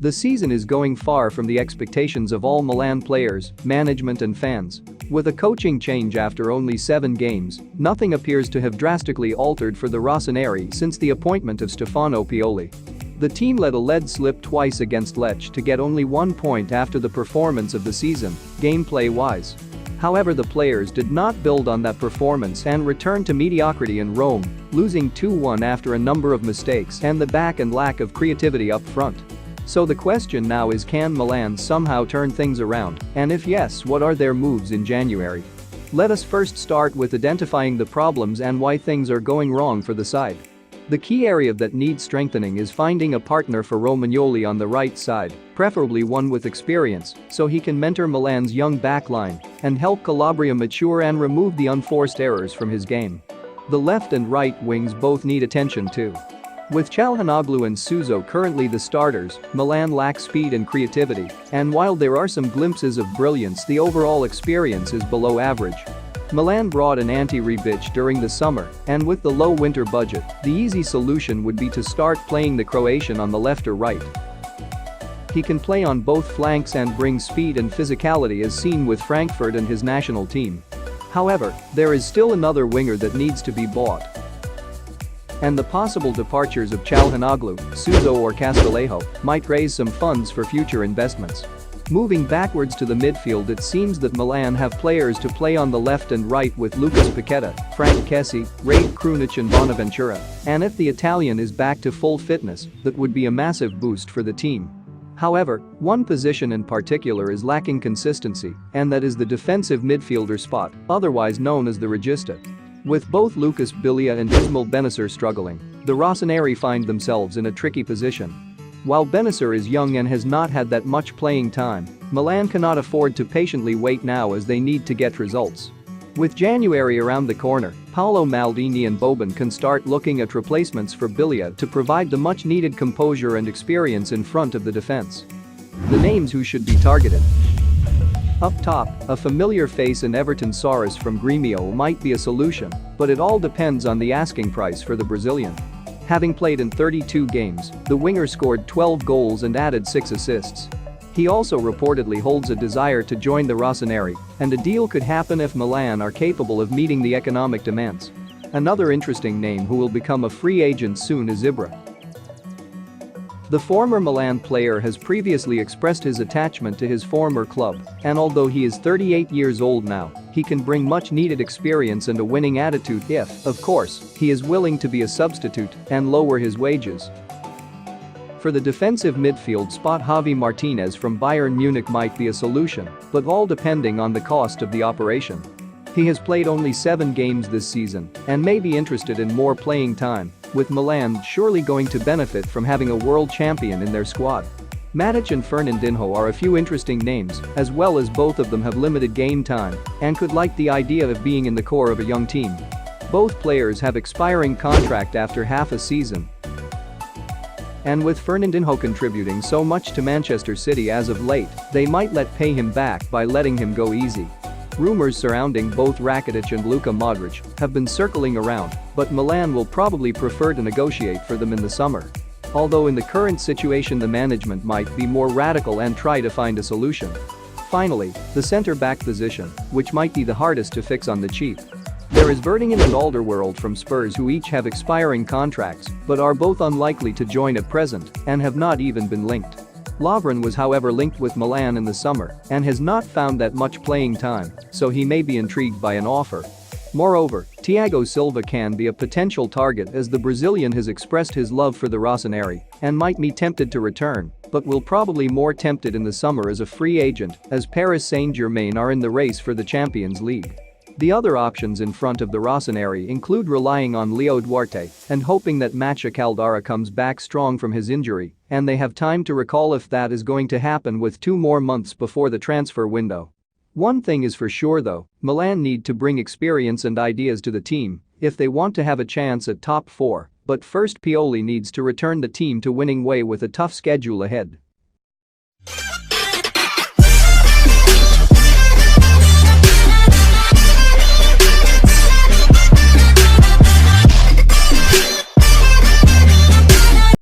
The season is going far from the expectations of all Milan players, management and fans. With a coaching change after only 7 games, nothing appears to have drastically altered for the Rossoneri since the appointment of Stefano Pioli. The team let a lead slip twice against Lecce to get only 1 point after the performance of the season, gameplay-wise. However, the players did not build on that performance and returned to mediocrity in Rome, losing 2-1 after a number of mistakes and the back and lack of creativity up front. So the question now is, can Milan somehow turn things around, and if yes, what are their moves in January? Let us first start with identifying the problems and why things are going wrong for the side. The key area that needs strengthening is finding a partner for Romagnoli on the right side, preferably one with experience, so he can mentor Milan's young backline and help Calabria mature and remove the unforced errors from his game. The left and right wings both need attention too. With Calhanoglu and Suso currently the starters, Milan lacks speed and creativity, and while there are some glimpses of brilliance, the overall experience is below average. Milan brought in Ante Rebic during the summer, and with the low winter budget, the easy solution would be to start playing the Croatian on the left or right. He can play on both flanks and bring speed and physicality as seen with Frankfurt and his national team. However, there is still another winger that needs to be bought. And the possible departures of Calhanoglu, Suso or Castillejo might raise some funds for future investments. Moving backwards to the midfield, it seems that Milan have players to play on the left and right with Lucas Paqueta, Frank Kessie, Rade Krunic and Bonaventura, and if the Italian is back to full fitness, that would be a massive boost for the team. However, one position in particular is lacking consistency, and that is the defensive midfielder spot, otherwise known as the regista. With both Lucas Bilia and Ismail Benacer struggling, the Rossoneri find themselves in a tricky position. While Benacer is young and has not had that much playing time, Milan cannot afford to patiently wait now as they need to get results. With January around the corner, Paolo Maldini and Boban can start looking at replacements for Bilia to provide the much-needed composure and experience in front of the defense. The names who should be targeted. Up top, a familiar face in Everton Soares from Grêmio might be a solution, but it all depends on the asking price for the Brazilian. Having played in 32 games, the winger scored 12 goals and added 6 assists. He also reportedly holds a desire to join the Rossoneri, and a deal could happen if Milan are capable of meeting the economic demands. Another interesting name who will become a free agent soon is Ibra. The former Milan player has previously expressed his attachment to his former club, and although he is 38 years old now, he can bring much-needed experience and a winning attitude if, of course, he is willing to be a substitute and lower his wages. For the defensive midfield spot, Javi Martinez from Bayern Munich might be a solution, but all depending on the cost of the operation. He has played only 7 games this season and may be interested in more playing time, with Milan surely going to benefit from having a world champion in their squad. Matic and Fernandinho are a few interesting names, as well as both of them have limited game time and could like the idea of being in the core of a young team. Both players have expiring contract after half a season. And with Fernandinho contributing so much to Manchester City as of late, they might pay him back by letting him go easy. Rumors surrounding both Rakitic and Luka Modric have been circling around, but Milan will probably prefer to negotiate for them in the summer. Although in the current situation the management might be more radical and try to find a solution. Finally, the centre-back position, which might be the hardest to fix on the cheap. There is Vertonghen and Alderweireld from Spurs who each have expiring contracts, but are both unlikely to join at present and have not even been linked. Lovren was however linked with Milan in the summer and has not found that much playing time, so he may be intrigued by an offer. Moreover, Thiago Silva can be a potential target as the Brazilian has expressed his love for the Rossoneri and might be tempted to return, but will probably more tempted in the summer as a free agent as Paris Saint-Germain are in the race for the Champions League. The other options in front of the Rossoneri include relying on Leo Duarte and hoping that Macha Caldara comes back strong from his injury, and they have time to recall if that is going to happen with 2 more months before the transfer window. One thing is for sure though, Milan need to bring experience and ideas to the team if they want to have a chance at top 4, but first Pioli needs to return the team to winning way with a tough schedule ahead.